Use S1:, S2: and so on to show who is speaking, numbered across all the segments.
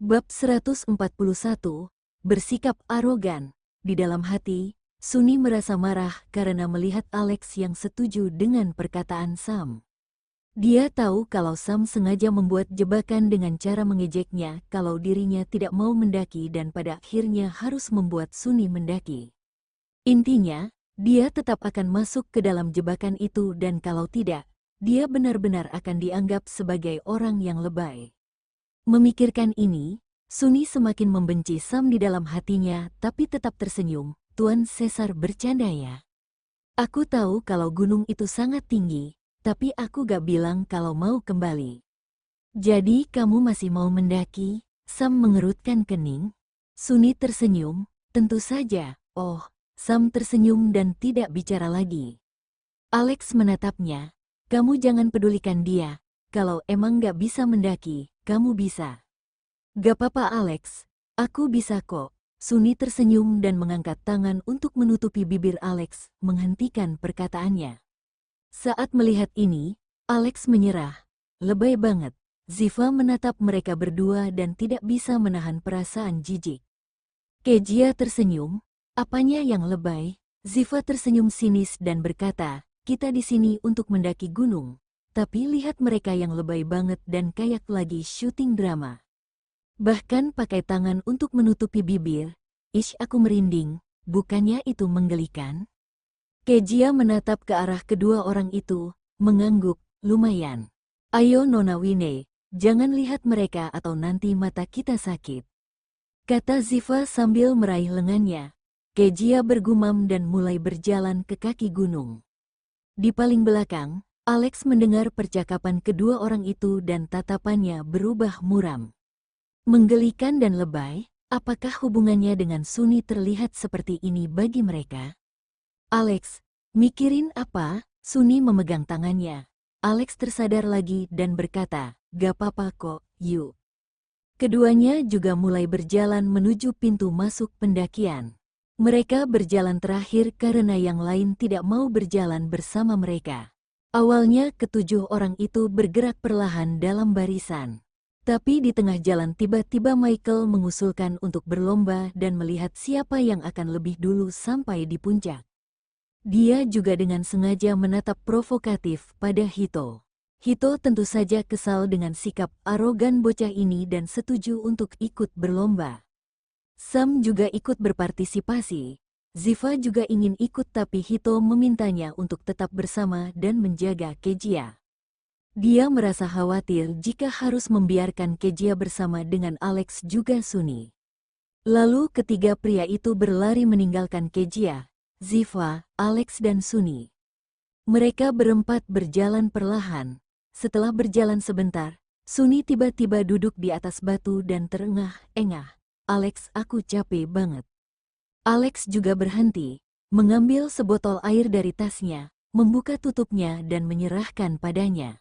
S1: Bab 141, bersikap arogan. Di dalam hati, Sunny merasa marah karena melihat Alex yang setuju dengan perkataan Sam. Dia tahu kalau Sam sengaja membuat jebakan dengan cara mengejeknya kalau dirinya tidak mau mendaki dan pada akhirnya harus membuat Sunny mendaki. Intinya, dia tetap akan masuk ke dalam jebakan itu dan kalau tidak, dia benar-benar akan dianggap sebagai orang yang lebay. Memikirkan ini, Sunny semakin membenci Sam di dalam hatinya tapi tetap tersenyum. Tuan Caesar bercanda ya. Aku tahu kalau gunung itu sangat tinggi, tapi aku gak bilang kalau mau kembali. Jadi kamu masih mau mendaki? Sam mengerutkan kening. Sunny tersenyum, tentu saja. Oh, Sam tersenyum dan tidak bicara lagi. Alex menatapnya. Kamu jangan pedulikan dia. Kalau emang gak bisa mendaki, kamu bisa. Gak apa-apa Alex, aku bisa kok. Sunny tersenyum dan mengangkat tangan untuk menutupi bibir Alex, menghentikan perkataannya. Saat melihat ini, Alex menyerah. Lebay banget. Ziva menatap mereka berdua dan tidak bisa menahan perasaan jijik. Kejia tersenyum. Apanya yang lebay? Ziva tersenyum sinis dan berkata, kita di sini untuk mendaki gunung. Tapi lihat mereka yang lebay banget dan kayak lagi syuting drama. Bahkan pakai tangan untuk menutupi bibir. Ish, aku merinding, bukannya itu menggelikan? Kejia menatap ke arah kedua orang itu, mengangguk, lumayan. Ayo Nona Winnie, jangan lihat mereka atau nanti mata kita sakit. Kata Ziva sambil meraih lengannya. Kejia bergumam dan mulai berjalan ke kaki gunung. Di paling belakang, Alex mendengar percakapan kedua orang itu dan tatapannya berubah muram. Menggelikan dan lebay, apakah hubungannya dengan Sunny terlihat seperti ini bagi mereka? Alex, mikirin apa? Sunny memegang tangannya. Alex tersadar lagi dan berkata, gak apa-apa kok, yuk. Keduanya juga mulai berjalan menuju pintu masuk pendakian. Mereka berjalan terakhir karena yang lain tidak mau berjalan bersama mereka. Awalnya ketujuh orang itu bergerak perlahan dalam barisan. Tapi di tengah jalan tiba-tiba Michael mengusulkan untuk berlomba dan melihat siapa yang akan lebih dulu sampai di puncak. Dia juga dengan sengaja menatap provokatif pada Hito. Hito tentu saja kesal dengan sikap arogan bocah ini dan setuju untuk ikut berlomba. Sam juga ikut berpartisipasi. Ziva juga ingin ikut tapi Hito memintanya untuk tetap bersama dan menjaga Kejia. Dia merasa khawatir jika harus membiarkan Kejia bersama dengan Alex juga Sunny. Lalu ketiga pria itu berlari meninggalkan Kejia, Ziva, Alex dan Sunny. Mereka berempat berjalan perlahan. Setelah berjalan sebentar, Sunny tiba-tiba duduk di atas batu dan terengah-engah. Alex, aku capek banget. Alex juga berhenti, mengambil sebotol air dari tasnya, membuka tutupnya dan menyerahkan padanya.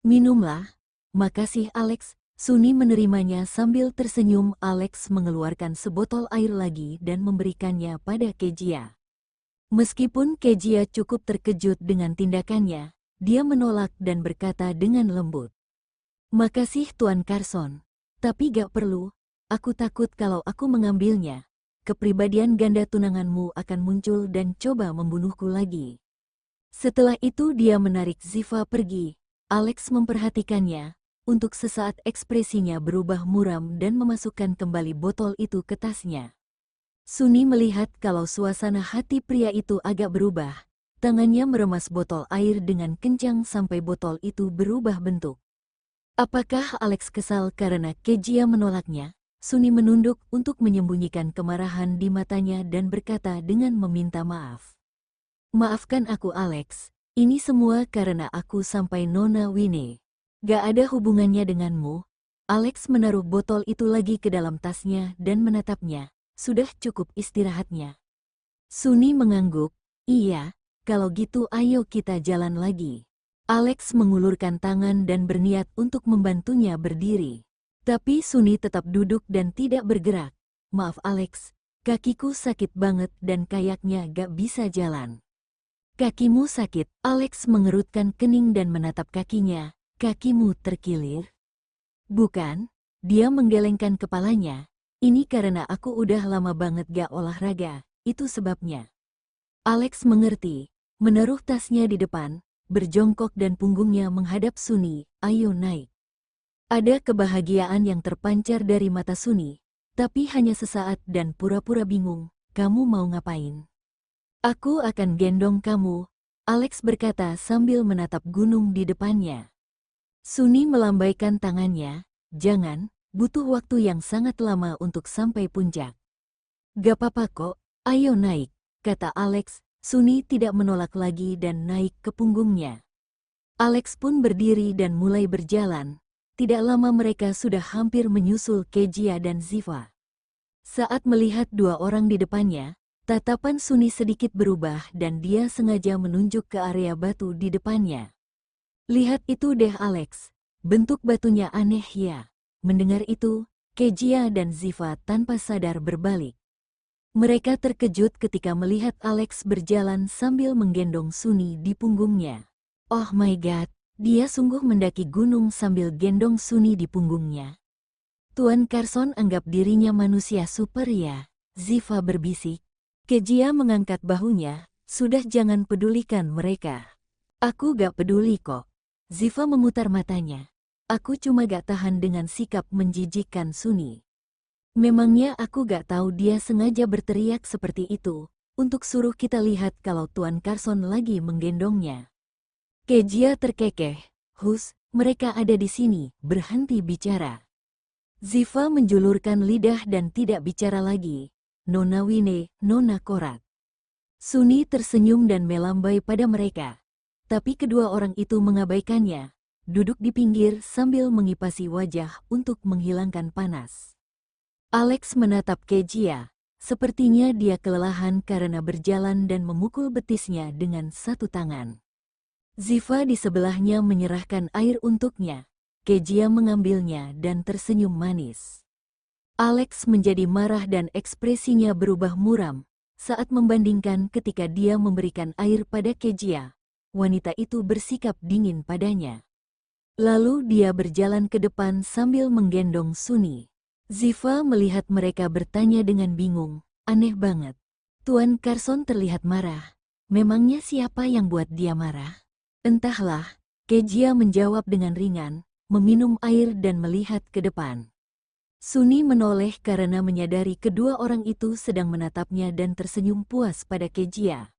S1: Minumlah. Makasih Alex. Sunny menerimanya sambil tersenyum. Alex mengeluarkan sebotol air lagi dan memberikannya pada Kejia. Meskipun Kejia cukup terkejut dengan tindakannya, dia menolak dan berkata dengan lembut. Makasih Tuan Carson, tapi gak perlu. Aku takut kalau aku mengambilnya, kepribadian ganda tunanganmu akan muncul dan coba membunuhku lagi. Setelah itu dia menarik Ziva pergi. Alex memperhatikannya. Untuk sesaat ekspresinya berubah muram dan memasukkan kembali botol itu ke tasnya. Sunny melihat kalau suasana hati pria itu agak berubah. Tangannya meremas botol air dengan kencang sampai botol itu berubah bentuk. Apakah Alex kesal karena Kejia menolaknya? Sunny menunduk untuk menyembunyikan kemarahan di matanya dan berkata dengan meminta maaf. Maafkan aku Alex, ini semua karena aku sampai Nona Winnie. Gak ada hubungannya denganmu. Alex menaruh botol itu lagi ke dalam tasnya dan menatapnya. Sudah cukup istirahatnya. Sunny mengangguk, iya, kalau gitu ayo kita jalan lagi. Alex mengulurkan tangan dan berniat untuk membantunya berdiri. Tapi Sunny tetap duduk dan tidak bergerak. Maaf Alex, kakiku sakit banget dan kayaknya gak bisa jalan. Kakimu sakit? Alex mengerutkan kening dan menatap kakinya. Kakimu terkilir? Bukan, Dia menggelengkan kepalanya. Ini karena aku udah lama banget gak olahraga, itu sebabnya. Alex mengerti, menaruh tasnya di depan, berjongkok dan punggungnya menghadap Sunny. Ayo naik. Ada kebahagiaan yang terpancar dari mata Sunny, tapi hanya sesaat dan pura-pura bingung. Kamu mau ngapain? Aku akan gendong kamu, Alex berkata sambil menatap gunung di depannya. Sunny melambaikan tangannya. Jangan, butuh waktu yang sangat lama untuk sampai puncak. Gak apa-apa kok, ayo naik, kata Alex. Sunny tidak menolak lagi dan naik ke punggungnya. Alex pun berdiri dan mulai berjalan. Tidak lama mereka sudah hampir menyusul Kejia dan Ziva. Saat melihat dua orang di depannya, tatapan Sunny sedikit berubah dan dia sengaja menunjuk ke area batu di depannya. Lihat itu deh Alex, bentuk batunya aneh ya. Mendengar itu, Kejia dan Ziva tanpa sadar berbalik. Mereka terkejut ketika melihat Alex berjalan sambil menggendong Sunny di punggungnya. Oh my god, dia sungguh mendaki gunung sambil gendong Sunny di punggungnya. Tuan Carson anggap dirinya manusia super ya, Ziva berbisik. Kejia mengangkat bahunya, sudah jangan pedulikan mereka. Aku gak peduli kok. Ziva memutar matanya. Aku cuma gak tahan dengan sikap menjijikkan Sunny. Memangnya aku gak tahu dia sengaja berteriak seperti itu, untuk suruh kita lihat kalau Tuan Carson lagi menggendongnya. Kejia terkekeh. Hus, mereka ada di sini, berhenti bicara. Ziva menjulurkan lidah dan tidak bicara lagi. Nona Wine, Nona Korat. Sunny tersenyum dan melambai pada mereka. Tapi kedua orang itu mengabaikannya, duduk di pinggir sambil mengipasi wajah untuk menghilangkan panas. Alex menatap Kejia. Sepertinya dia kelelahan karena berjalan dan memukul betisnya dengan satu tangan. Ziva di sebelahnya menyerahkan air untuknya. Kejia mengambilnya dan tersenyum manis. Alex menjadi marah dan ekspresinya berubah muram saat membandingkan ketika dia memberikan air pada Kejia. Wanita itu bersikap dingin padanya. Lalu dia berjalan ke depan sambil menggendong Sunny. Ziva melihat mereka bertanya dengan bingung. Aneh banget. Tuan Carson terlihat marah. Memangnya siapa yang buat dia marah? Entahlah, Kejia menjawab dengan ringan, meminum air dan melihat ke depan. Sunny menoleh karena menyadari kedua orang itu sedang menatapnya dan tersenyum puas pada Kejia.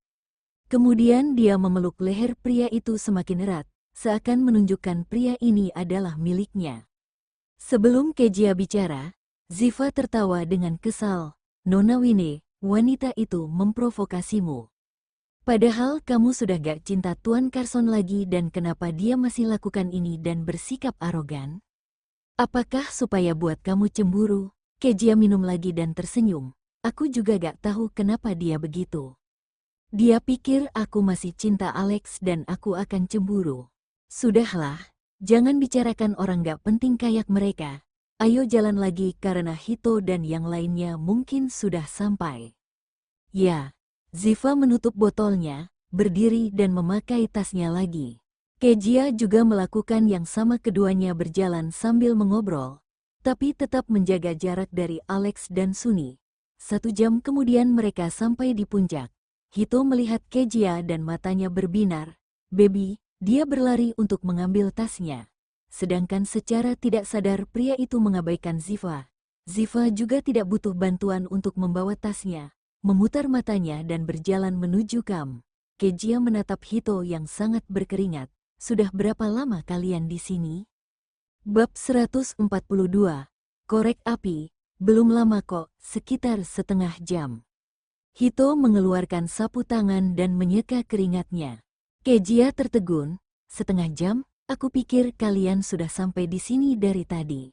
S1: Kemudian dia memeluk leher pria itu semakin erat, seakan menunjukkan pria ini adalah miliknya. Sebelum Kejia bicara, Ziva tertawa dengan kesal. Nona Wine, wanita itu memprovokasimu. Padahal kamu sudah gak cinta Tuan Carson lagi dan kenapa dia masih lakukan ini dan bersikap arogan? Apakah supaya buat kamu cemburu? Kejia minum lagi dan tersenyum. Aku juga gak tahu kenapa dia begitu. Dia pikir aku masih cinta Alex dan aku akan cemburu. Sudahlah, jangan bicarakan orang gak penting kayak mereka. Ayo jalan lagi karena Hito dan yang lainnya mungkin sudah sampai. Ya, Ziva menutup botolnya, berdiri dan memakai tasnya lagi. Kejia juga melakukan yang sama, keduanya berjalan sambil mengobrol, tapi tetap menjaga jarak dari Alex dan Sunny. 1 jam kemudian mereka sampai di puncak. Hito melihat Kejia dan matanya berbinar. Baby, dia berlari untuk mengambil tasnya. Sedangkan secara tidak sadar pria itu mengabaikan Ziva. Ziva juga tidak butuh bantuan untuk membawa tasnya, memutar matanya dan berjalan menuju kamp. Kejia menatap Hito yang sangat berkeringat. Sudah berapa lama kalian di sini? Bab 142. Korek api. Belum lama kok, sekitar setengah jam. Hito mengeluarkan sapu tangan dan menyeka keringatnya. Kejia tertegun. Setengah jam? Aku pikir kalian sudah sampai di sini dari tadi.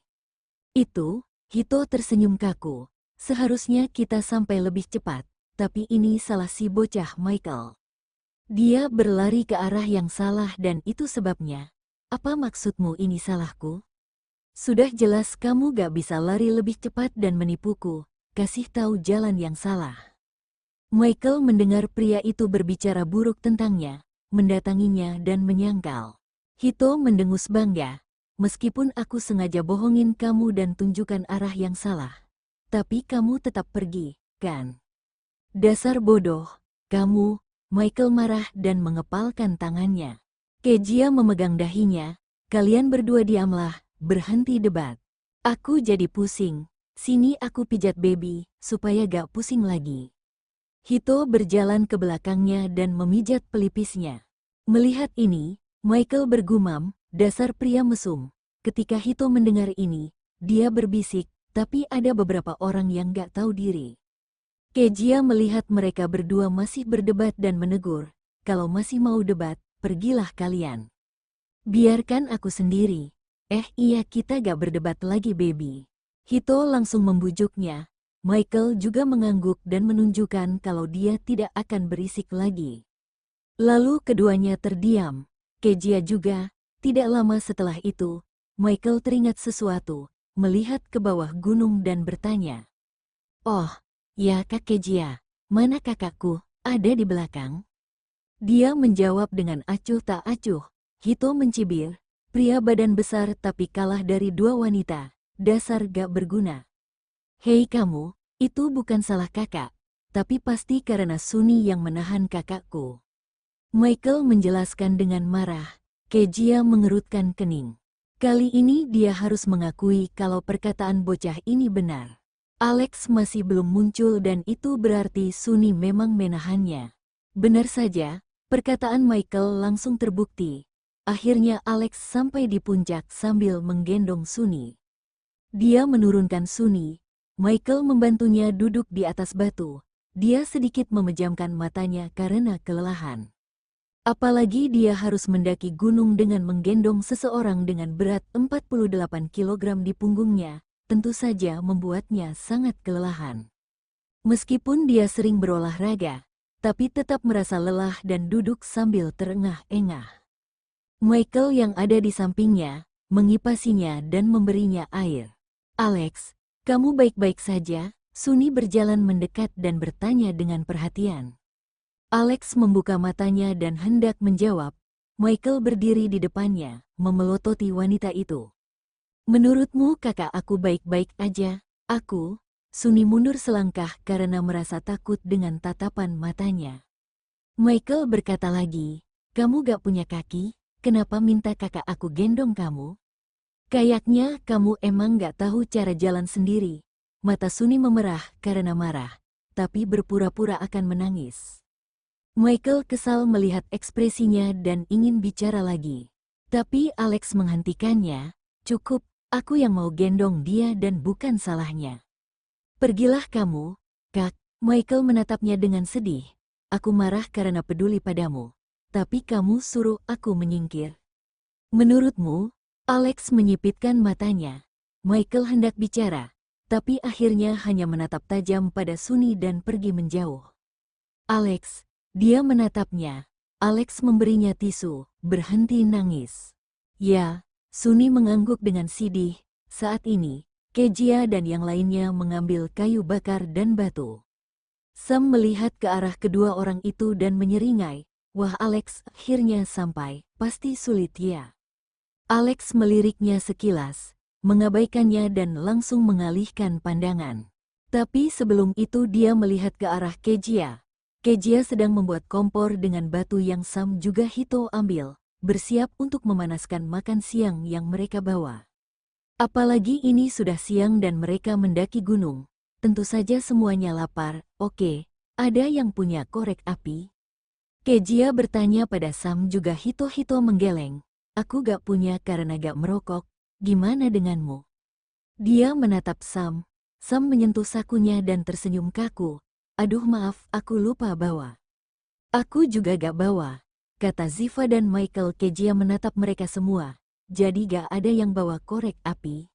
S1: Itu, Hito tersenyum kaku. Seharusnya kita sampai lebih cepat, tapi ini salah si bocah Michael. Dia berlari ke arah yang salah dan itu sebabnya. Apa maksudmu ini salahku? Sudah jelas kamu gak bisa lari lebih cepat dan menipuku, kasih tahu jalan yang salah. Michael mendengar pria itu berbicara buruk tentangnya, mendatanginya dan menyangkal. Hito mendengus bangga. meskipun aku sengaja bohongin kamu dan tunjukkan arah yang salah. Tapi kamu tetap pergi, kan? Dasar bodoh, kamu, Michael marah dan mengepalkan tangannya. Kejia memegang dahinya, kalian berdua diamlah, berhenti debat. Aku jadi pusing, sini aku pijat baby, supaya gak pusing lagi. Hito berjalan ke belakangnya dan memijat pelipisnya. Melihat ini, Michael bergumam, dasar pria mesum. Ketika Hito mendengar ini, dia berbisik, tapi ada beberapa orang yang gak tahu diri. Kejia melihat mereka berdua masih berdebat dan menegur, kalau masih mau debat, pergilah kalian. Biarkan aku sendiri. Iya kita gak berdebat lagi baby. Hito langsung membujuknya. Michael juga mengangguk dan menunjukkan kalau dia tidak akan berisik lagi. Lalu keduanya terdiam. Kejia juga. Tidak lama setelah itu, Michael teringat sesuatu, melihat ke bawah gunung dan bertanya. Oh, ya Kak Kejia, mana kakakku, ada di belakang? Dia menjawab dengan acuh tak acuh. Hito mencibir, pria badan besar tapi kalah dari dua wanita, dasar gak berguna. Hei kamu, itu bukan salah kakak, tapi pasti karena Suni yang menahan kakakku. Michael menjelaskan dengan marah. Kejia mengerutkan kening. Kali ini dia harus mengakui kalau perkataan bocah ini benar. Alex masih belum muncul dan itu berarti Suni memang menahannya. Benar saja, perkataan Michael langsung terbukti. Akhirnya Alex sampai di puncak sambil menggendong Suni. Dia menurunkan Suni. Michael membantunya duduk di atas batu. Dia sedikit memejamkan matanya karena kelelahan. Apalagi dia harus mendaki gunung dengan menggendong seseorang dengan berat 48 kg di punggungnya, tentu saja membuatnya sangat kelelahan. Meskipun dia sering berolahraga, tapi tetap merasa lelah dan duduk sambil terengah-engah. Michael yang ada di sampingnya, mengipasinya dan memberinya air. Alex, kamu baik-baik saja? Suni berjalan mendekat dan bertanya dengan perhatian. Alex membuka matanya dan hendak menjawab. Michael berdiri di depannya, memelototi wanita itu. Menurutmu kakak aku baik-baik aja? Aku? Suni mundur selangkah karena merasa takut dengan tatapan matanya. Michael berkata lagi, kamu gak punya kaki? Kenapa minta kakak aku gendong kamu? Kayaknya kamu emang gak tahu cara jalan sendiri. Mata Suni memerah karena marah, tapi berpura-pura akan menangis. Michael kesal melihat ekspresinya dan ingin bicara lagi. Tapi Alex menghentikannya, cukup, aku yang mau gendong dia dan bukan salahnya. Pergilah kamu, Kak. Michael menatapnya dengan sedih. Aku marah karena peduli padamu. Tapi kamu suruh aku menyingkir. Menurutmu? Alex menyipitkan matanya. Michael hendak bicara, tapi akhirnya hanya menatap tajam pada Suni dan pergi menjauh. Alex. Dia menatapnya. Alex memberinya tisu, berhenti nangis. Ya, Suni mengangguk dengan sedih. Saat ini, Kejia dan yang lainnya mengambil kayu bakar dan batu. Sam melihat ke arah kedua orang itu dan menyeringai. Wah Alex, akhirnya sampai, pasti sulit ya. Alex meliriknya sekilas, mengabaikannya dan langsung mengalihkan pandangan. Tapi sebelum itu dia melihat ke arah Kejia. Kejia sedang membuat kompor dengan batu yang Sam juga Hito ambil, bersiap untuk memanaskan makan siang yang mereka bawa. Apalagi ini sudah siang dan mereka mendaki gunung. Tentu saja semuanya lapar. Oke, ada yang punya korek api? Kejia bertanya pada Sam juga Hito menggeleng. Aku gak punya karena gak merokok. Gimana denganmu? Dia menatap Sam. Sam menyentuh sakunya dan tersenyum kaku. Aduh maaf, aku lupa bawa. Aku juga gak bawa, kata Ziva dan Michael. Kejia menatap mereka semua. Jadi gak ada yang bawa korek api.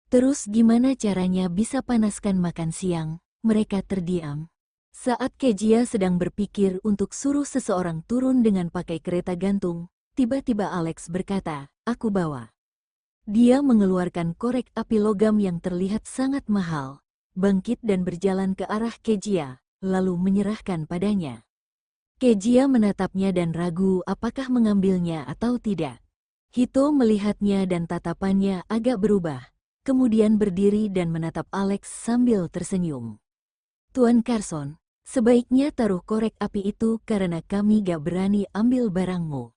S1: Terus gimana caranya bisa panaskan makan siang? Mereka terdiam. Saat Kejia sedang berpikir untuk suruh seseorang turun dengan pakai kereta gantung, tiba-tiba Alex berkata, aku bawa. Dia mengeluarkan korek api logam yang terlihat sangat mahal. Bangkit dan berjalan ke arah Kejia, lalu menyerahkan padanya. Kejia menatapnya dan ragu apakah mengambilnya atau tidak. Hito melihatnya dan tatapannya agak berubah, kemudian berdiri dan menatap Alex sambil tersenyum. Tuan Carson, sebaiknya taruh korek api itu karena kami gak berani ambil barangmu.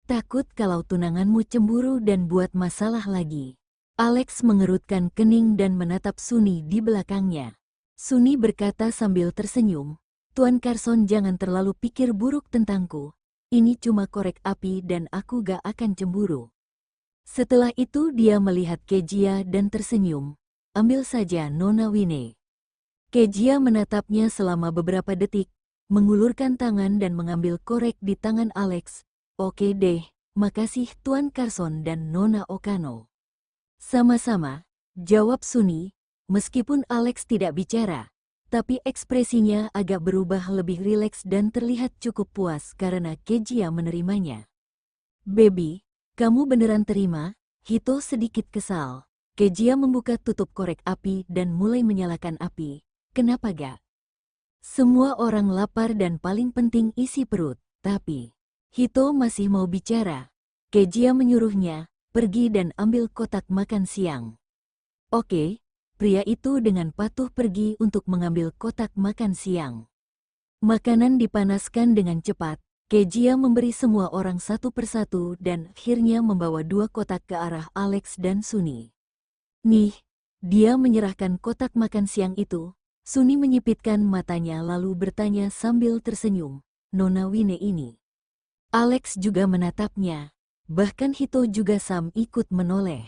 S1: Takut kalau tunanganmu cemburu dan buat masalah lagi. Alex mengerutkan kening dan menatap Sunny di belakangnya. Sunny berkata sambil tersenyum, Tuan Carson jangan terlalu pikir buruk tentangku. Ini cuma korek api dan aku gak akan cemburu. Setelah itu dia melihat Kejia dan tersenyum. Ambil saja Nona Winnie. Kejia menatapnya selama beberapa detik, mengulurkan tangan dan mengambil korek di tangan Alex. Oke deh, makasih Tuan Carson dan Nona Okano. Sama-sama, jawab Sunny, meskipun Alex tidak bicara. Tapi ekspresinya agak berubah lebih rileks dan terlihat cukup puas karena Kejia menerimanya. Baby, kamu beneran terima? Hito sedikit kesal. Kejia membuka tutup korek api dan mulai menyalakan api. Kenapa gak? Semua orang lapar dan paling penting isi perut. Tapi, Hito masih mau bicara. Kejia menyuruhnya, pergi dan ambil kotak makan siang. Oke. Pria itu dengan patuh pergi untuk mengambil kotak makan siang. Makanan dipanaskan dengan cepat. Kejia memberi semua orang satu persatu dan akhirnya membawa 2 kotak ke arah Alex dan Sunny. Nih, dia menyerahkan kotak makan siang itu. Sunny menyipitkan matanya lalu bertanya sambil tersenyum, Nona Winnie ini. Alex juga menatapnya. Bahkan Hito juga Sam ikut menoleh.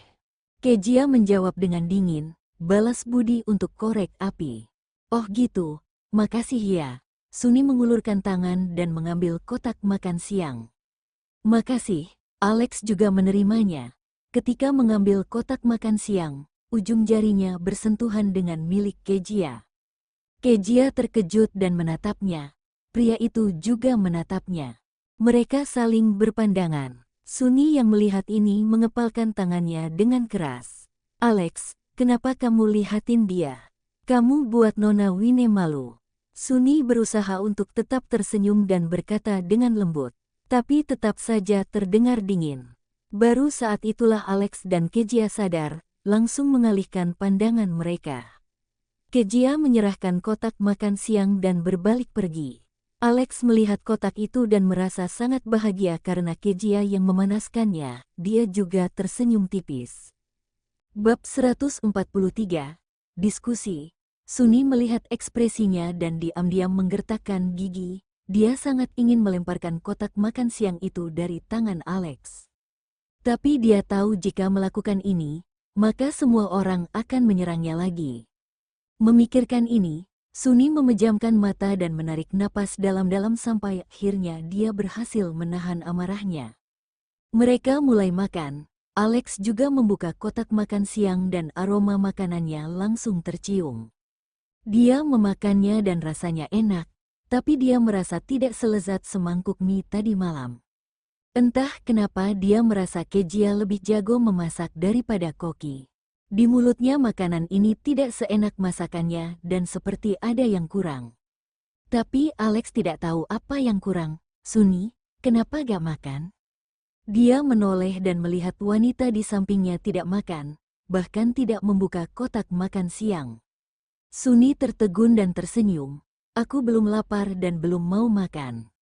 S1: Kejia menjawab dengan dingin. Balas budi untuk korek api. Oh gitu, makasih ya. Sunny mengulurkan tangan dan mengambil kotak makan siang. Makasih, Alex juga menerimanya. Ketika mengambil kotak makan siang, ujung jarinya bersentuhan dengan milik Kejia. Kejia terkejut dan menatapnya. Pria itu juga menatapnya. Mereka saling berpandangan. Sunny yang melihat ini mengepalkan tangannya dengan keras. Alex, kenapa kamu lihatin dia? Kamu buat Nona Winnie malu. Sunny berusaha untuk tetap tersenyum dan berkata dengan lembut, tapi tetap saja terdengar dingin. Baru saat itulah Alex dan Kejia sadar, langsung mengalihkan pandangan mereka. Kejia menyerahkan kotak makan siang dan berbalik pergi. Alex melihat kotak itu dan merasa sangat bahagia karena Kejia yang memanaskannya. Dia juga tersenyum tipis. Bab 143, Diskusi. Sunny melihat ekspresinya dan diam-diam menggertakkan gigi. Dia sangat ingin melemparkan kotak makan siang itu dari tangan Alex. Tapi dia tahu jika melakukan ini, maka semua orang akan menyerangnya lagi. Memikirkan ini, Sunny memejamkan mata dan menarik napas dalam-dalam sampai akhirnya dia berhasil menahan amarahnya. Mereka mulai makan. Alex juga membuka kotak makan siang dan aroma makanannya langsung tercium. Dia memakannya dan rasanya enak, tapi dia merasa tidak selezat semangkuk mie tadi malam. Entah kenapa dia merasa Kejia lebih jago memasak daripada Koki. Di mulutnya makanan ini tidak seenak masakannya dan seperti ada yang kurang. Tapi Alex tidak tahu apa yang kurang. Sunny, kenapa gak makan? Dia menoleh dan melihat wanita di sampingnya tidak makan, bahkan tidak membuka kotak makan siang. Sunny tertegun dan tersenyum. Aku belum lapar dan belum mau makan.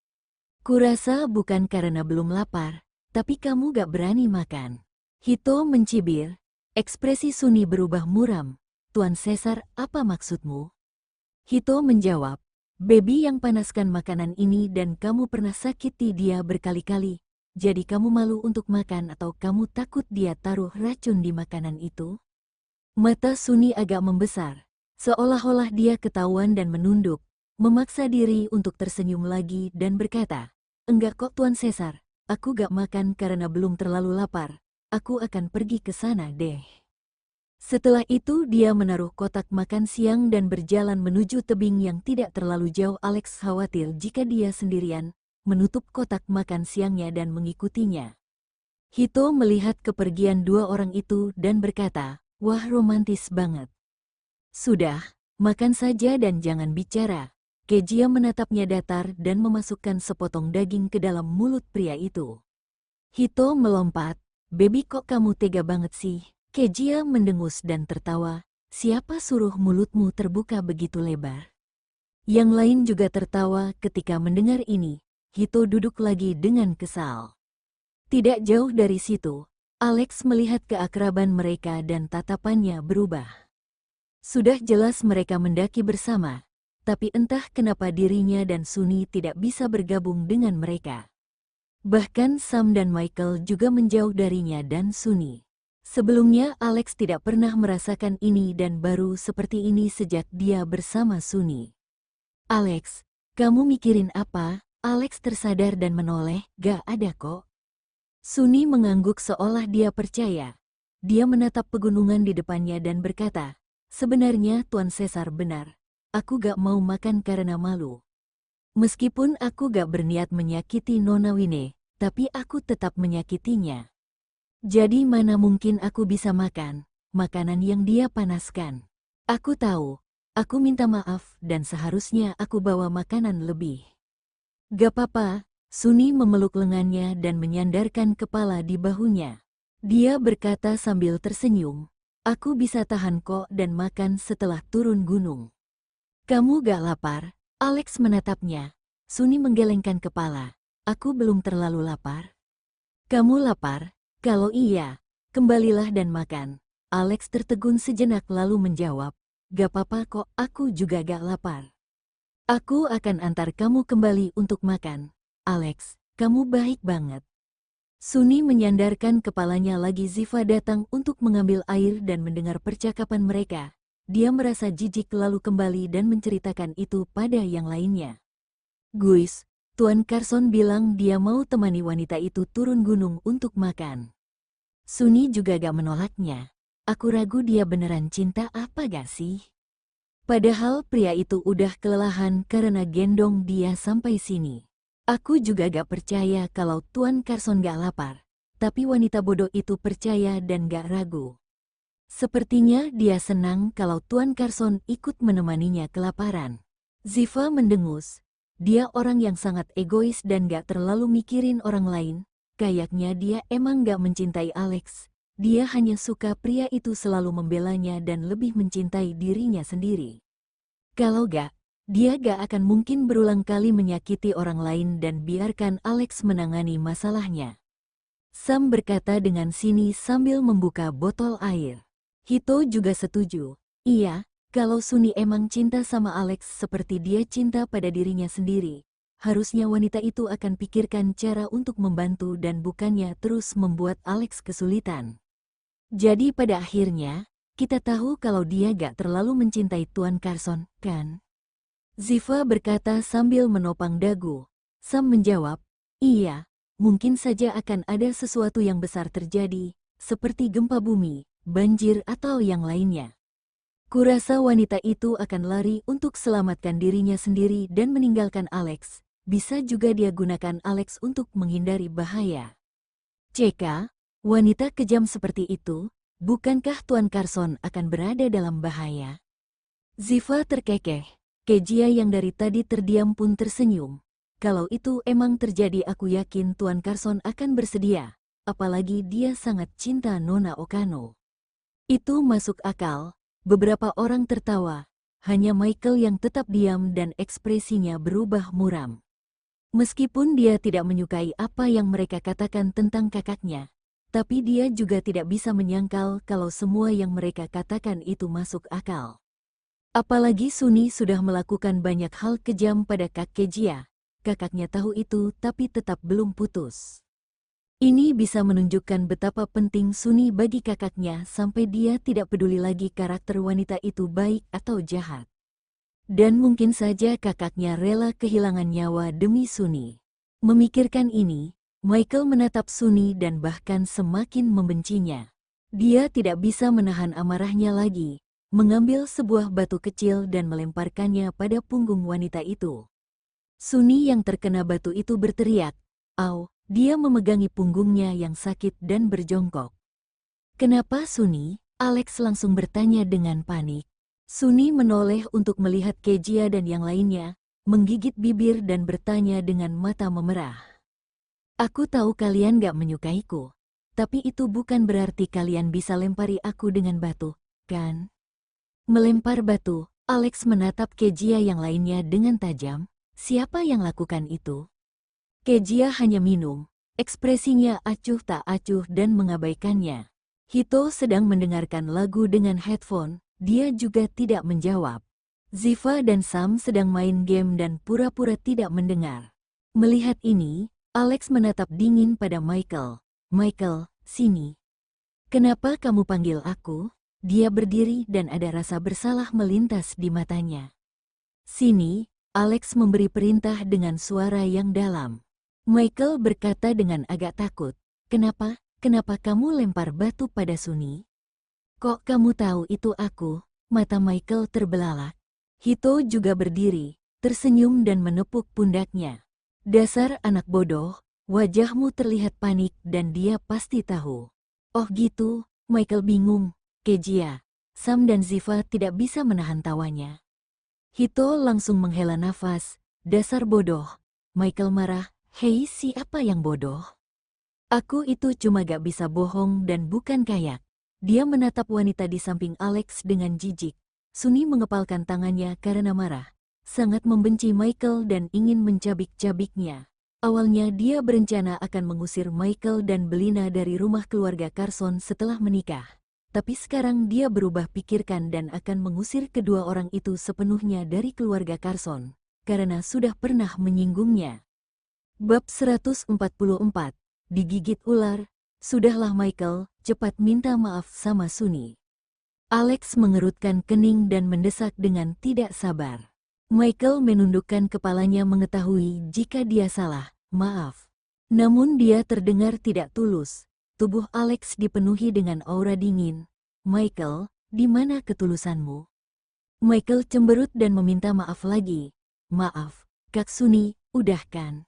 S1: Kurasa bukan karena belum lapar, tapi kamu gak berani makan. Hito mencibir. Ekspresi Sunny berubah muram. Tuan Caesar, apa maksudmu? Hito menjawab, Baby yang panaskan makanan ini dan kamu pernah sakiti dia berkali-kali. Jadi kamu malu untuk makan atau kamu takut dia taruh racun di makanan itu? Mata Sunny agak membesar, seolah-olah dia ketahuan dan menunduk, memaksa diri untuk tersenyum lagi dan berkata, Enggak kok Tuan Caesar, aku gak makan karena belum terlalu lapar, aku akan pergi ke sana deh. Setelah itu dia menaruh kotak makan siang dan berjalan menuju tebing yang tidak terlalu jauh. Alex khawatir jika dia sendirian, menutup kotak makan siangnya dan mengikutinya. Hito melihat kepergian dua orang itu dan berkata, wah romantis banget. Sudah, makan saja dan jangan bicara. Kejia menatapnya datar dan memasukkan sepotong daging ke dalam mulut pria itu. Hito melompat, Baby, kok kamu tega banget sih? Kejia mendengus dan tertawa. Siapa suruh mulutmu terbuka begitu lebar? Yang lain juga tertawa ketika mendengar ini. Hito duduk lagi dengan kesal. Tidak jauh dari situ, Alex melihat keakraban mereka dan tatapannya berubah. Sudah jelas mereka mendaki bersama, tapi entah kenapa dirinya dan Sunny tidak bisa bergabung dengan mereka. Bahkan Sam dan Michael juga menjauh darinya dan Sunny. Sebelumnya Alex tidak pernah merasakan ini dan baru seperti ini sejak dia bersama Sunny. Alex, kamu mikirin apa? Alex tersadar dan menoleh. Gak ada kok. Sunny mengangguk seolah dia percaya. Dia menatap pegunungan di depannya dan berkata, sebenarnya Tuan Caesar benar. Aku gak mau makan karena malu. Meskipun aku gak berniat menyakiti Nona Wine, tapi aku tetap menyakitinya. Jadi mana mungkin aku bisa makan makanan yang dia panaskan. Aku tahu, aku minta maaf dan seharusnya aku bawa makanan lebih. Gak apa-apa, Sunny memeluk lengannya dan menyandarkan kepala di bahunya. Dia berkata sambil tersenyum, aku bisa tahan kok dan makan setelah turun gunung. Kamu gak lapar? Alex menatapnya. Sunny menggelengkan kepala. Aku belum terlalu lapar. Kamu lapar? Kalau iya, kembalilah dan makan. Alex tertegun sejenak lalu menjawab, gak apa-apa kok, aku juga gak lapar. Aku akan antar kamu kembali untuk makan. Alex, kamu baik banget. Sunny menyandarkan kepalanya lagi. Ziva datang untuk mengambil air dan mendengar percakapan mereka. Dia merasa jijik lalu kembali dan menceritakan itu pada yang lainnya. Guys, Tuan Carson bilang dia mau temani wanita itu turun gunung untuk makan. Sunny juga gak menolaknya. Aku ragu dia beneran cinta apa gak sih? Padahal pria itu udah kelelahan karena gendong dia sampai sini. Aku juga gak percaya kalau Tuan Carson gak lapar. Tapi wanita bodoh itu percaya dan gak ragu. Sepertinya dia senang kalau Tuan Carson ikut menemaninya kelaparan. Ziva mendengus. Dia orang yang sangat egois dan gak terlalu mikirin orang lain. Kayaknya dia emang gak mencintai Alex. Dia hanya suka pria itu selalu membelanya dan lebih mencintai dirinya sendiri. Kalau gak, dia gak akan mungkin berulang kali menyakiti orang lain dan biarkan Alex menangani masalahnya. Sam berkata dengan sini sambil membuka botol air. Hito juga setuju. Iya, kalau Sunny emang cinta sama Alex seperti dia cinta pada dirinya sendiri, harusnya wanita itu akan pikirkan cara untuk membantu dan bukannya terus membuat Alex kesulitan. Jadi pada akhirnya, kita tahu kalau dia gak terlalu mencintai Tuan Carson, kan? Ziva berkata sambil menopang dagu. Sam menjawab, iya, mungkin saja akan ada sesuatu yang besar terjadi, seperti gempa bumi, banjir atau yang lainnya. Kurasa wanita itu akan lari untuk selamatkan dirinya sendiri dan meninggalkan Alex. Bisa juga dia gunakan Alex untuk menghindari bahaya. CK, wanita kejam seperti itu, bukankah Tuan Carson akan berada dalam bahaya? Ziva terkekeh. Kejia yang dari tadi terdiam pun tersenyum. Kalau itu emang terjadi aku yakin Tuan Carson akan bersedia. Apalagi dia sangat cinta Nona Okano. Itu masuk akal. Beberapa orang tertawa. Hanya Michael yang tetap diam dan ekspresinya berubah muram. Meskipun dia tidak menyukai apa yang mereka katakan tentang kakaknya, tapi dia juga tidak bisa menyangkal kalau semua yang mereka katakan itu masuk akal. Apalagi Sunny sudah melakukan banyak hal kejam pada Kak Kejia. Kakaknya tahu itu tapi tetap belum putus. Ini bisa menunjukkan betapa penting Sunny bagi kakaknya sampai dia tidak peduli lagi karakter wanita itu baik atau jahat. Dan mungkin saja kakaknya rela kehilangan nyawa demi Sunny. Memikirkan ini, Michael menatap Sunny dan bahkan semakin membencinya. Dia tidak bisa menahan amarahnya lagi, mengambil sebuah batu kecil dan melemparkannya pada punggung wanita itu. Sunny yang terkena batu itu berteriak, "Au!" Dia memegangi punggungnya yang sakit dan berjongkok. "Kenapa Sunny?" Alex langsung bertanya dengan panik. Sunny menoleh untuk melihat Kejia dan yang lainnya, menggigit bibir dan bertanya dengan mata memerah. "Aku tahu kalian gak menyukaiku, Tapi itu bukan berarti kalian bisa lempari aku dengan batu, kan? Melempar batu, Alex menatap Kejia yang lainnya dengan tajam. Siapa yang lakukan itu? Kejia hanya minum. Ekspresinya acuh tak acuh dan mengabaikannya. Hito sedang mendengarkan lagu dengan headphone. Dia juga tidak menjawab. Ziva dan Sam sedang main game dan pura-pura tidak mendengar. Melihat ini, Alex menatap dingin pada Michael. Michael, sini. Kenapa kamu panggil aku? Dia berdiri dan ada rasa bersalah melintas di matanya. Sini, Alex memberi perintah dengan suara yang dalam. Michael berkata dengan agak takut. Kenapa? Kenapa kamu lempar batu pada Sunny? Kok kamu tahu itu aku? Mata Michael terbelalak. Hito juga berdiri, tersenyum dan menepuk pundaknya. Dasar anak bodoh, wajahmu terlihat panik dan dia pasti tahu. Oh gitu, Michael bingung. Kejia, Sam dan Ziva tidak bisa menahan tawanya. Hito langsung menghela nafas. Dasar bodoh. Michael marah. Hei, siapa yang bodoh? Aku itu cuma gak bisa bohong dan bukan kayak. Dia menatap wanita di samping Alex dengan jijik. Sunny mengepalkan tangannya karena marah. Sangat membenci Michael dan ingin mencabik-cabiknya. Awalnya dia berencana akan mengusir Michael dan Belina dari rumah keluarga Carson setelah menikah. Tapi sekarang dia berubah pikirkan dan akan mengusir kedua orang itu sepenuhnya dari keluarga Carson. Karena sudah pernah menyinggungnya. Bab 144. Digigit ular. Sudahlah Michael, cepat minta maaf sama Sunny. Alex mengerutkan kening dan mendesak dengan tidak sabar. Michael menundukkan kepalanya mengetahui jika dia salah, maaf. Namun dia terdengar tidak tulus. Tubuh Alex dipenuhi dengan aura dingin. Michael, di mana ketulusanmu? Michael cemberut dan meminta maaf lagi. Maaf, Kak Sunny, udah kan?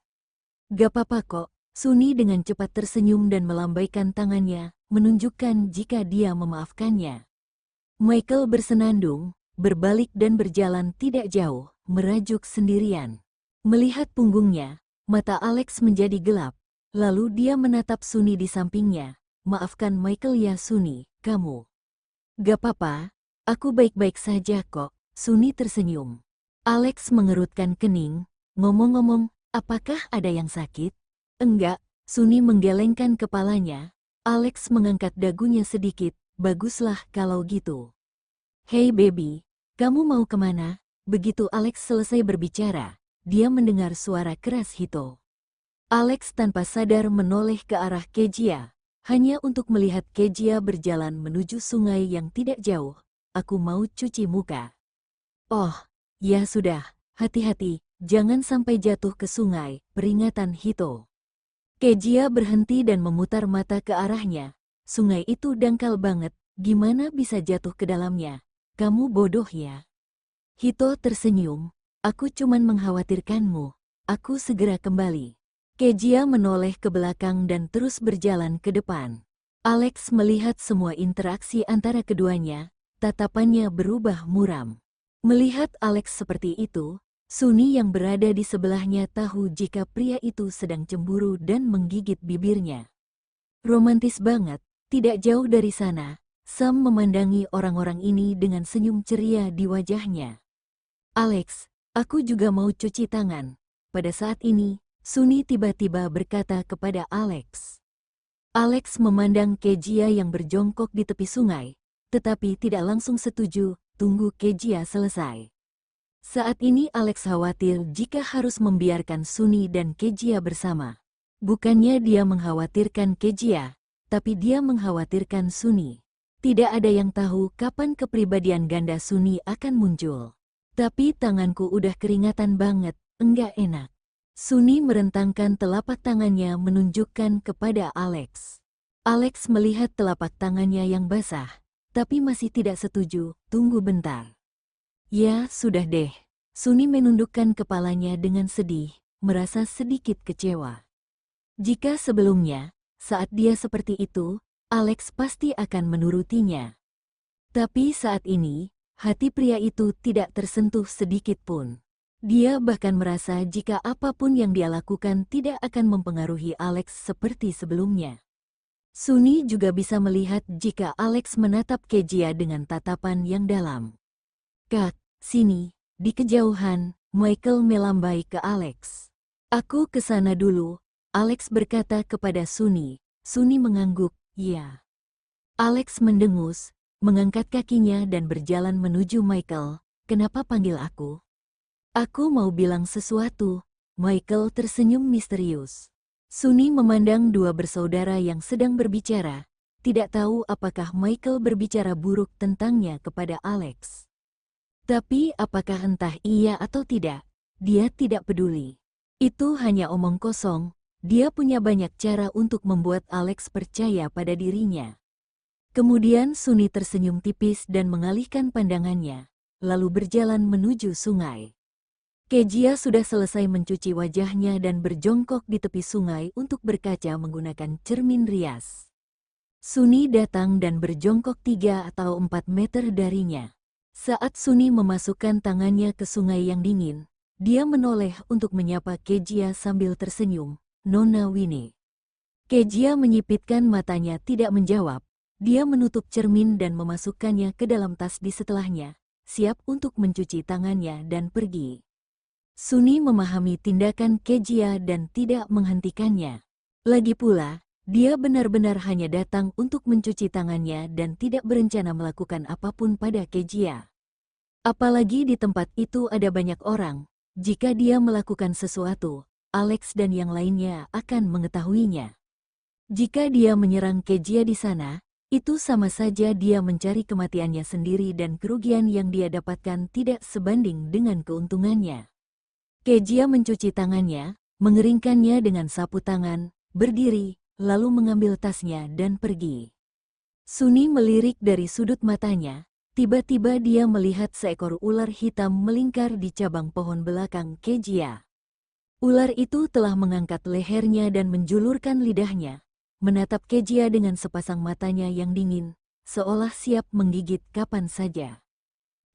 S1: Gak apa-apa kok. Sunny dengan cepat tersenyum dan melambaikan tangannya, menunjukkan jika dia memaafkannya. Michael bersenandung, berbalik dan berjalan tidak jauh, merajuk sendirian. Melihat punggungnya, mata Alex menjadi gelap, lalu dia menatap Sunny di sampingnya. Maafkan Michael ya Sunny, kamu. Gak apa-apa, aku baik-baik saja kok, Sunny tersenyum. Alex mengerutkan kening, ngomong-ngomong, apakah ada yang sakit? Enggak, Sunny menggelengkan kepalanya. Alex mengangkat dagunya sedikit. Baguslah kalau gitu. Hey baby, kamu mau kemana? Begitu Alex selesai berbicara, dia mendengar suara keras Hito. Alex tanpa sadar menoleh ke arah Kejia, hanya untuk melihat Kejia berjalan menuju sungai yang tidak jauh. Aku mau cuci muka. Oh, ya sudah, hati-hati, jangan sampai jatuh ke sungai, peringatan Hito. Kejia berhenti dan memutar mata ke arahnya. Sungai itu dangkal banget, gimana bisa jatuh ke dalamnya? Kamu bodoh ya? Hito tersenyum, aku cuman mengkhawatirkanmu. Aku segera kembali. Kejia menoleh ke belakang dan terus berjalan ke depan. Alex melihat semua interaksi antara keduanya, tatapannya berubah muram. Melihat Alex seperti itu, Sunny yang berada di sebelahnya tahu jika pria itu sedang cemburu dan menggigit bibirnya. Romantis banget. Tidak jauh dari sana, Sam memandangi orang-orang ini dengan senyum ceria di wajahnya. Alex, aku juga mau cuci tangan. Pada saat ini, Sunny tiba-tiba berkata kepada Alex. Alex memandang Kejia yang berjongkok di tepi sungai, tetapi tidak langsung setuju, tunggu Kejia selesai. Saat ini Alex khawatir jika harus membiarkan Sunny dan Kejia bersama. Bukannya dia mengkhawatirkan Kejia, tapi dia mengkhawatirkan Sunny. Tidak ada yang tahu kapan kepribadian ganda Sunny akan muncul. Tapi tanganku udah keringatan banget, enggak enak. Sunny merentangkan telapak tangannya menunjukkan kepada Alex. Alex melihat telapak tangannya yang basah, tapi masih tidak setuju, tunggu bentar. Ya, sudah deh. Sunny menundukkan kepalanya dengan sedih, merasa sedikit kecewa. Jika sebelumnya, saat dia seperti itu, Alex pasti akan menurutinya. Tapi saat ini, hati pria itu tidak tersentuh sedikit pun. Dia bahkan merasa jika apapun yang dia lakukan tidak akan mempengaruhi Alex seperti sebelumnya. Sunny juga bisa melihat jika Alex menatap Kejia dengan tatapan yang dalam. "Kak, sini." Di kejauhan, Michael melambai ke Alex. "Aku ke sana dulu," Alex berkata kepada Sunny. Sunny mengangguk, "Ya." Alex mendengus, mengangkat kakinya dan berjalan menuju Michael. "Kenapa panggil aku?" "Aku mau bilang sesuatu." Michael tersenyum misterius. Sunny memandang dua bersaudara yang sedang berbicara, tidak tahu apakah Michael berbicara buruk tentangnya kepada Alex. Tapi apakah entah iya atau tidak, dia tidak peduli. Itu hanya omong kosong, dia punya banyak cara untuk membuat Alex percaya pada dirinya. Kemudian Sunny tersenyum tipis dan mengalihkan pandangannya, lalu berjalan menuju sungai. Kejia sudah selesai mencuci wajahnya dan berjongkok di tepi sungai untuk berkaca menggunakan cermin rias. Sunny datang dan berjongkok 3 atau 4 meter darinya. Saat Sunny memasukkan tangannya ke sungai yang dingin, dia menoleh untuk menyapa Kejia sambil tersenyum, "Nona Winnie." Kejia menyipitkan matanya tidak menjawab. Dia menutup cermin dan memasukkannya ke dalam tas di setelahnya, siap untuk mencuci tangannya dan pergi. Sunny memahami tindakan Kejia dan tidak menghentikannya. Lagi pula, dia benar-benar hanya datang untuk mencuci tangannya dan tidak berencana melakukan apapun pada Kejia. Apalagi di tempat itu ada banyak orang, jika dia melakukan sesuatu, Alex dan yang lainnya akan mengetahuinya. Jika dia menyerang Kejia di sana, itu sama saja dia mencari kematiannya sendiri dan kerugian yang dia dapatkan tidak sebanding dengan keuntungannya. Kejia mencuci tangannya, mengeringkannya dengan sapu tangan, berdiri, lalu mengambil tasnya dan pergi. Sunny melirik dari sudut matanya, tiba-tiba dia melihat seekor ular hitam melingkar di cabang pohon belakang Kejia. Ular itu telah mengangkat lehernya dan menjulurkan lidahnya, menatap Kejia dengan sepasang matanya yang dingin, seolah siap menggigit kapan saja.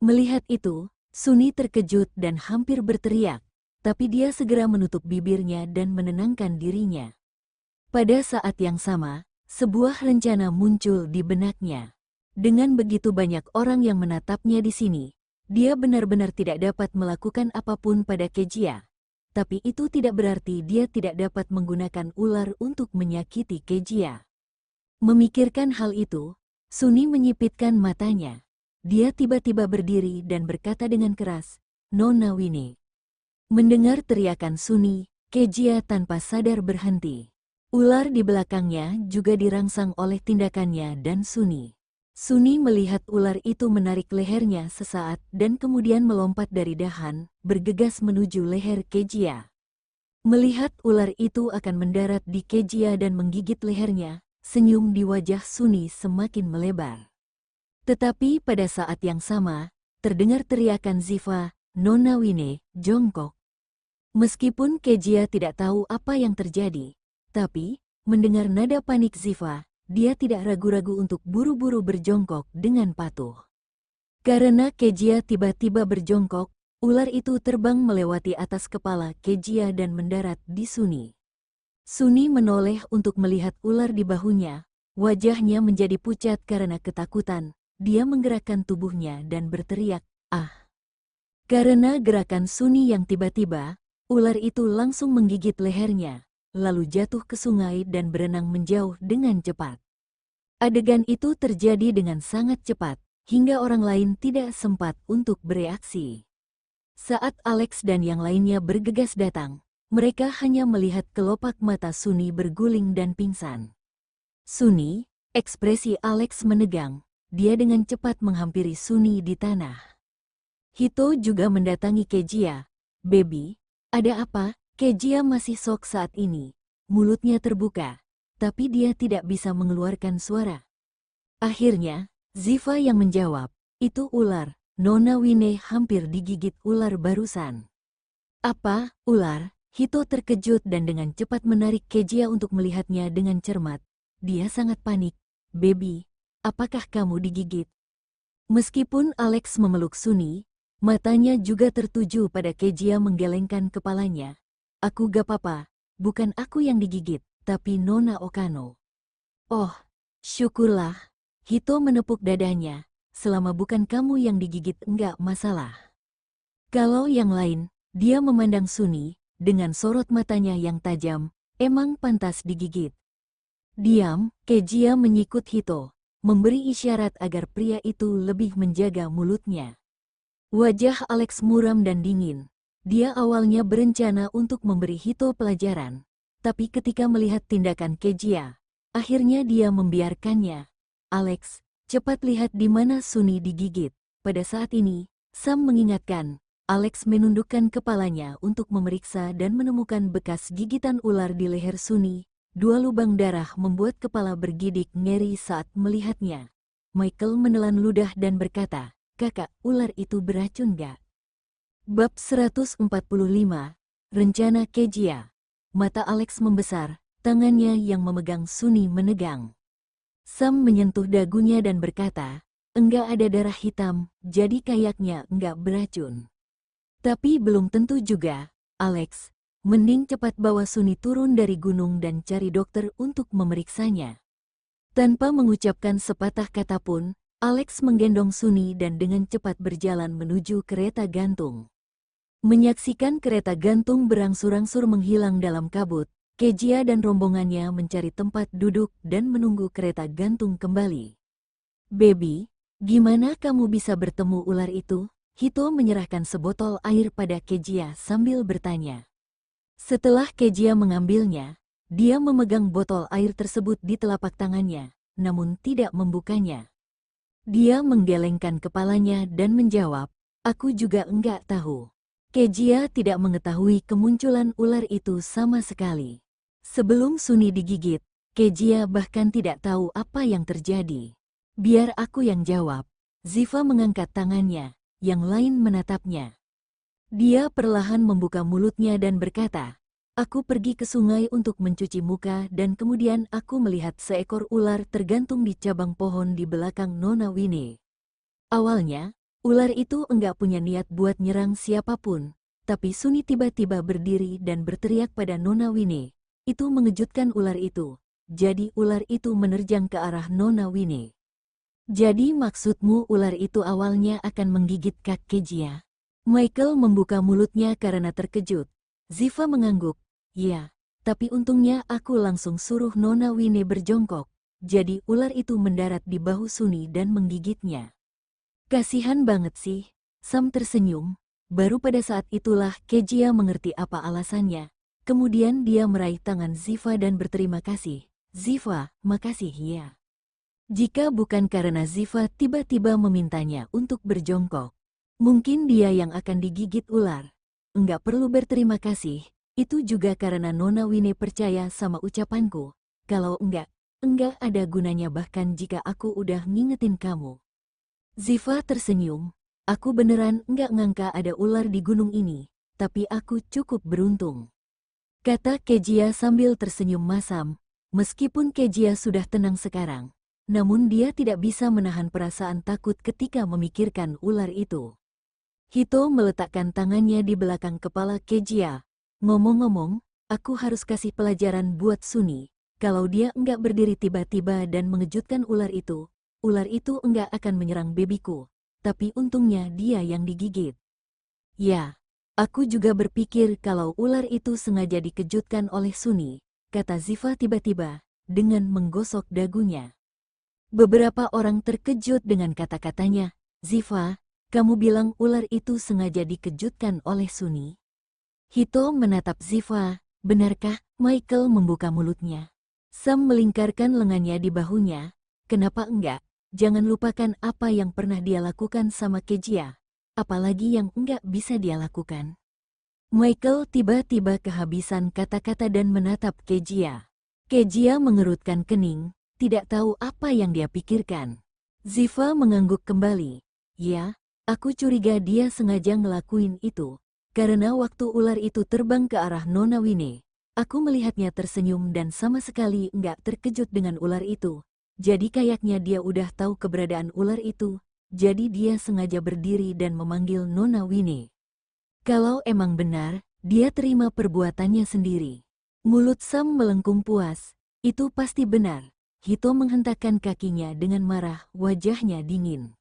S1: Melihat itu, Sunny terkejut dan hampir berteriak. Tapi dia segera menutup bibirnya dan menenangkan dirinya. Pada saat yang sama, sebuah rencana muncul di benaknya. Dengan begitu banyak orang yang menatapnya di sini, dia benar-benar tidak dapat melakukan apapun pada Kejia. Tapi itu tidak berarti dia tidak dapat menggunakan ular untuk menyakiti Kejia. Memikirkan hal itu, Sunny menyipitkan matanya. Dia tiba-tiba berdiri dan berkata dengan keras, "Nona Winnie." Mendengar teriakan Sunny, Kejia tanpa sadar berhenti. Ular di belakangnya juga dirangsang oleh tindakannya dan Sunny. Sunny melihat ular itu menarik lehernya sesaat dan kemudian melompat dari dahan, bergegas menuju leher Kejia. Melihat ular itu akan mendarat di Kejia dan menggigit lehernya, senyum di wajah Sunny semakin melebar. Tetapi pada saat yang sama, terdengar teriakan Ziva, "Nona Winnie, jongkok." Meskipun Kejia tidak tahu apa yang terjadi, tapi mendengar nada panik Ziva, dia tidak ragu-ragu untuk buru-buru berjongkok dengan patuh. Karena Kejia tiba-tiba berjongkok, ular itu terbang melewati atas kepala Kejia dan mendarat di Sunny. Sunny menoleh untuk melihat ular di bahunya, wajahnya menjadi pucat karena ketakutan, dia menggerakkan tubuhnya dan berteriak, "Ah!" Karena gerakan Sunny yang tiba-tiba, ular itu langsung menggigit lehernya, lalu jatuh ke sungai dan berenang menjauh dengan cepat. Adegan itu terjadi dengan sangat cepat, hingga orang lain tidak sempat untuk bereaksi. Saat Alex dan yang lainnya bergegas datang, mereka hanya melihat kelopak mata Sunny berguling dan pingsan. "Sunny," ekspresi Alex menegang, dia dengan cepat menghampiri Sunny di tanah. Hito juga mendatangi Kejia. "Baby, ada apa?" Kejia masih shock saat ini. Mulutnya terbuka, tapi dia tidak bisa mengeluarkan suara. Akhirnya, Ziva yang menjawab, "Itu ular, Nona Winnie hampir digigit ular barusan." "Apa, ular?" Hito terkejut dan dengan cepat menarik Kejia untuk melihatnya dengan cermat. Dia sangat panik. "Baby, apakah kamu digigit?" Meskipun Alex memeluk Sunny, matanya juga tertuju pada Kejia menggelengkan kepalanya. "Aku gak apa-apa, bukan aku yang digigit, tapi Nona Okano." Oh, syukurlah. Hito menepuk dadanya. Selama bukan kamu yang digigit enggak masalah. Kalau yang lain, dia memandang Suni, dengan sorot matanya yang tajam, emang pantas digigit. Diam, Kejia menyikut Hito, memberi isyarat agar pria itu lebih menjaga mulutnya. Wajah Alex muram dan dingin. Dia awalnya berencana untuk memberi Hito pelajaran, tapi ketika melihat tindakan Kejia, akhirnya dia membiarkannya. Alex, cepat lihat di mana Suni digigit. Pada saat ini, Sam mengingatkan. Alex menundukkan kepalanya untuk memeriksa dan menemukan bekas gigitan ular di leher Suni. 2 lubang darah membuat kepala bergidik ngeri saat melihatnya. Michael menelan ludah dan berkata, "Kakak, ular itu beracun gak?" Bab 145, Rencana Kejia. Mata Alex membesar, tangannya yang memegang Suni menegang. Sam menyentuh dagunya dan berkata, "Enggak ada darah hitam, jadi kayaknya enggak beracun." Tapi belum tentu juga, Alex. Mending cepat bawa Suni turun dari gunung dan cari dokter untuk memeriksanya. Tanpa mengucapkan sepatah kata pun, Alex menggendong Suni dan dengan cepat berjalan menuju kereta gantung. Menyaksikan kereta gantung berangsur-angsur menghilang dalam kabut, Kejia dan rombongannya mencari tempat duduk dan menunggu kereta gantung kembali. "Baby, gimana kamu bisa bertemu ular itu?" Hito menyerahkan sebotol air pada Kejia sambil bertanya. Setelah Kejia mengambilnya, dia memegang botol air tersebut di telapak tangannya, namun tidak membukanya. Dia menggelengkan kepalanya dan menjawab, "Aku juga enggak tahu." Kejia tidak mengetahui kemunculan ular itu sama sekali. Sebelum Suni digigit, Kejia bahkan tidak tahu apa yang terjadi. "Biar aku yang jawab." Ziva mengangkat tangannya, yang lain menatapnya. Dia perlahan membuka mulutnya dan berkata, "Aku pergi ke sungai untuk mencuci muka dan kemudian aku melihat seekor ular tergantung di cabang pohon di belakang Nona Winnie. Awalnya, ular itu enggak punya niat buat nyerang siapapun, tapi Suni tiba-tiba berdiri dan berteriak pada Nona Winnie. Itu mengejutkan ular itu. Jadi ular itu menerjang ke arah Nona Winnie." "Jadi maksudmu ular itu awalnya akan menggigit Kak Kejia?" Michael membuka mulutnya karena terkejut. Ziva mengangguk. "Ya, tapi untungnya aku langsung suruh Nona Winnie berjongkok. Jadi ular itu mendarat di bahu Suni dan menggigitnya." "Kasihan banget sih." Sam tersenyum. Baru pada saat itulah Kejia mengerti apa alasannya. Kemudian dia meraih tangan Ziva dan berterima kasih. "Ziva, makasih ya." Jika bukan karena Ziva tiba-tiba memintanya untuk berjongkok, mungkin dia yang akan digigit ular. "Enggak perlu berterima kasih, itu juga karena Nona Winnie percaya sama ucapanku. Kalau enggak ada gunanya bahkan jika aku udah ngingetin kamu." Ziva tersenyum. "Aku beneran enggak ngangka ada ular di gunung ini, tapi aku cukup beruntung," kata Kejia sambil tersenyum masam. Meskipun Kejia sudah tenang sekarang, namun dia tidak bisa menahan perasaan takut ketika memikirkan ular itu. Hito meletakkan tangannya di belakang kepala Kejia. "Ngomong-ngomong, aku harus kasih pelajaran buat Suni. Kalau dia enggak berdiri tiba-tiba dan mengejutkan ular itu enggak akan menyerang bebiku. Tapi untungnya dia yang digigit." "Ya, aku juga berpikir kalau ular itu sengaja dikejutkan oleh Suni," kata Ziva tiba-tiba, dengan menggosok dagunya. Beberapa orang terkejut dengan kata-katanya. "Ziva, kamu bilang ular itu sengaja dikejutkan oleh Suni?" Hito menatap Ziva. "Benarkah?" Michael membuka mulutnya. Sam melingkarkan lengannya di bahunya. "Kenapa enggak? Jangan lupakan apa yang pernah dia lakukan sama Kejia. Apalagi yang enggak bisa dia lakukan." Michael tiba-tiba kehabisan kata-kata dan menatap Kejia. Kejia mengerutkan kening, tidak tahu apa yang dia pikirkan. Ziva mengangguk kembali. "Ya, aku curiga dia sengaja ngelakuin itu. Karena waktu ular itu terbang ke arah Nona Winnie, aku melihatnya tersenyum dan sama sekali enggak terkejut dengan ular itu. Jadi kayaknya dia udah tahu keberadaan ular itu. Jadi dia sengaja berdiri dan memanggil Nona Winnie. Kalau emang benar, dia terima perbuatannya sendiri." Mulut Sam melengkung puas. "Itu pasti benar. Hito menghentakkan kakinya dengan marah, wajahnya dingin.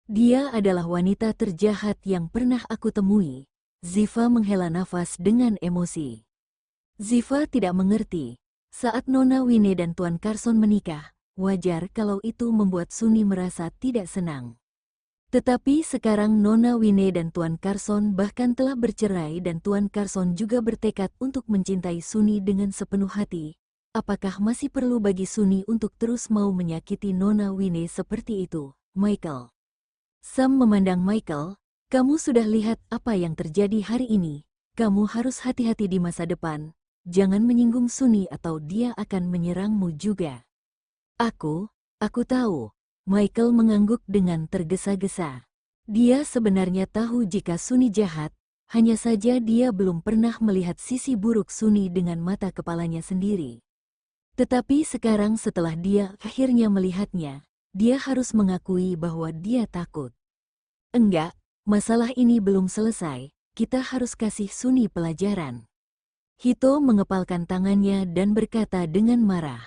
S1: Dia adalah wanita terjahat yang pernah aku temui. Ziva menghela nafas dengan emosi. Ziva tidak mengerti. Saat Nona Wine dan Tuan Carson menikah, wajar kalau itu membuat Suni merasa tidak senang. Tetapi sekarang Nona Wine dan Tuan Carson bahkan telah bercerai dan Tuan Carson juga bertekad untuk mencintai Suni dengan sepenuh hati. Apakah masih perlu bagi Suni untuk terus mau menyakiti Nona Wine seperti itu, Michael? Sam memandang Michael, kamu sudah lihat apa yang terjadi hari ini. Kamu harus hati-hati di masa depan. Jangan menyinggung Suni atau dia akan menyerangmu juga. Aku tahu. Michael mengangguk dengan tergesa-gesa. Dia sebenarnya tahu jika Suni jahat, hanya saja dia belum pernah melihat sisi buruk Suni dengan mata kepalanya sendiri. Tetapi sekarang setelah dia akhirnya melihatnya, dia harus mengakui bahwa dia takut. Enggak, masalah ini belum selesai, kita harus kasih Suni pelajaran. Hito mengepalkan tangannya dan berkata dengan marah.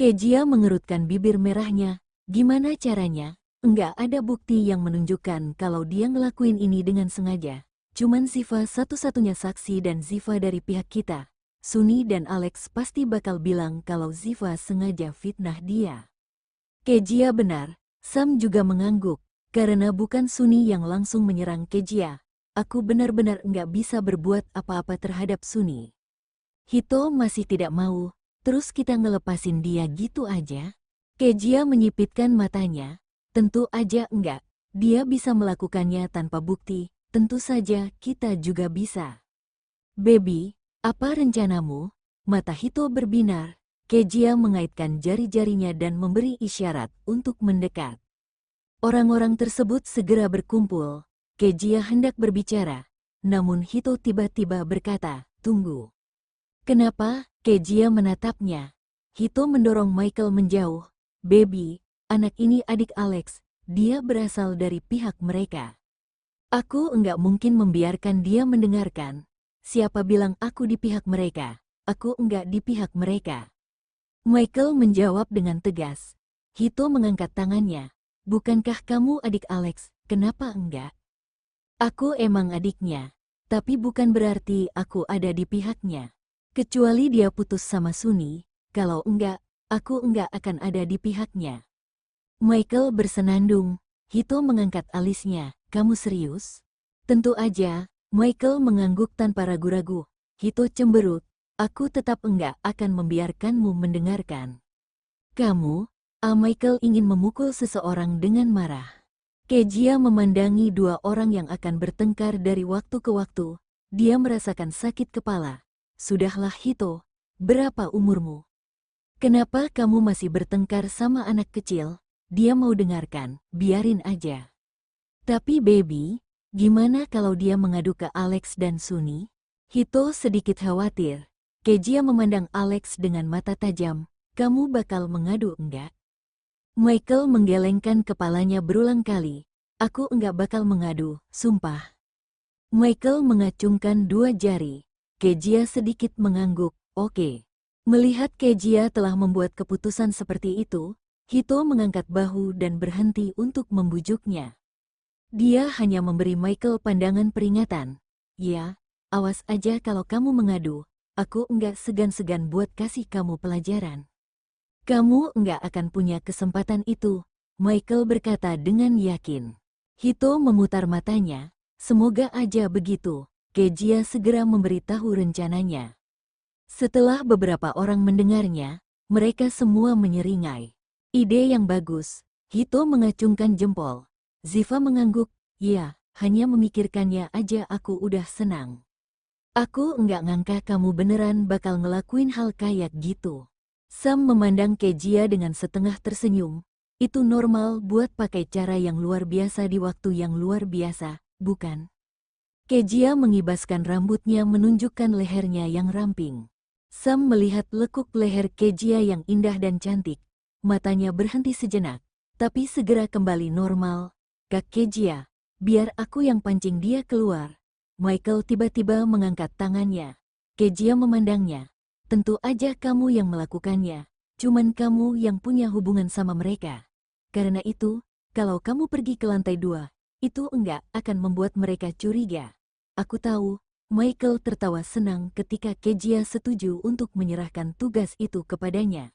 S1: Kejia mengerutkan bibir merahnya. Gimana caranya? Enggak ada bukti yang menunjukkan kalau dia ngelakuin ini dengan sengaja. Cuman Ziva satu-satunya saksi dan Ziva dari pihak kita. Suni dan Alex pasti bakal bilang kalau Ziva sengaja fitnah dia. Kejia benar, Sam juga mengangguk. Karena bukan Suni yang langsung menyerang Kejia, aku benar-benar enggak bisa berbuat apa-apa terhadap Suni. Hito masih tidak mau, terus kita ngelepasin dia gitu aja? Kejia menyipitkan matanya. Tentu aja enggak. Dia bisa melakukannya tanpa bukti. Tentu saja kita juga bisa. Baby, apa rencanamu? Mata Hito berbinar. Kejia mengaitkan jari-jarinya dan memberi isyarat untuk mendekat. Orang-orang tersebut segera berkumpul. Kejia hendak berbicara. Namun Hito tiba-tiba berkata, tunggu. Kenapa? Kejia menatapnya. Hito mendorong Michael menjauh. Baby, anak ini adik Alex, dia berasal dari pihak mereka. Aku enggak mungkin membiarkan dia mendengarkan. Siapa bilang aku di pihak mereka? Aku enggak di pihak mereka. Michael menjawab dengan tegas. Hito mengangkat tangannya. Bukankah kamu adik Alex, kenapa enggak? Aku emang adiknya, tapi bukan berarti aku ada di pihaknya. Kecuali dia putus sama Suni, kalau enggak, aku enggak akan ada di pihaknya. Michael bersenandung. Hito mengangkat alisnya. Kamu serius? Tentu aja. Michael mengangguk tanpa ragu-ragu. Hito cemberut. Aku tetap enggak akan membiarkanmu mendengarkan. Kamu? Michael ingin memukul seseorang dengan marah. Kejia memandangi dua orang yang akan bertengkar dari waktu ke waktu. Dia merasakan sakit kepala. Sudahlah Hito. Berapa umurmu? Kenapa kamu masih bertengkar sama anak kecil? Dia mau dengarkan, biarin aja. Tapi baby, gimana kalau dia mengadu ke Alex dan Suni? Hito sedikit khawatir. Kejia memandang Alex dengan mata tajam. Kamu bakal mengadu enggak? Michael menggelengkan kepalanya berulang kali. Aku enggak bakal mengadu, sumpah. Michael mengacungkan dua jari. Kejia sedikit mengangguk. Oke. Melihat Kejia telah membuat keputusan seperti itu, Hito mengangkat bahu dan berhenti untuk membujuknya. Dia hanya memberi Michael pandangan peringatan. Ya, awas aja kalau kamu mengadu, aku enggak segan-segan buat kasih kamu pelajaran. Kamu enggak akan punya kesempatan itu, Michael berkata dengan yakin. Hito memutar matanya, semoga aja begitu. Kejia segera memberitahu rencananya. Setelah beberapa orang mendengarnya, mereka semua menyeringai. Ide yang bagus. Hito mengacungkan jempol. Ziva mengangguk. Ya, hanya memikirkannya aja aku udah senang. Aku enggak ngangka kamu beneran bakal ngelakuin hal kayak gitu. Sam memandang Kejia dengan setengah tersenyum. Itu normal buat pakai cara yang luar biasa di waktu yang luar biasa, bukan? Kejia mengibaskan rambutnya menunjukkan lehernya yang ramping. Sam melihat lekuk leher Kejia yang indah dan cantik. Matanya berhenti sejenak, tapi segera kembali normal. Kak Kejia, biar aku yang pancing dia keluar. Michael tiba-tiba mengangkat tangannya. Kejia memandangnya. Tentu aja kamu yang melakukannya. Cuman kamu yang punya hubungan sama mereka. Karena itu, kalau kamu pergi ke lantai 2, itu enggak akan membuat mereka curiga. Aku tahu, Michael tertawa senang ketika Kezia setuju untuk menyerahkan tugas itu kepadanya.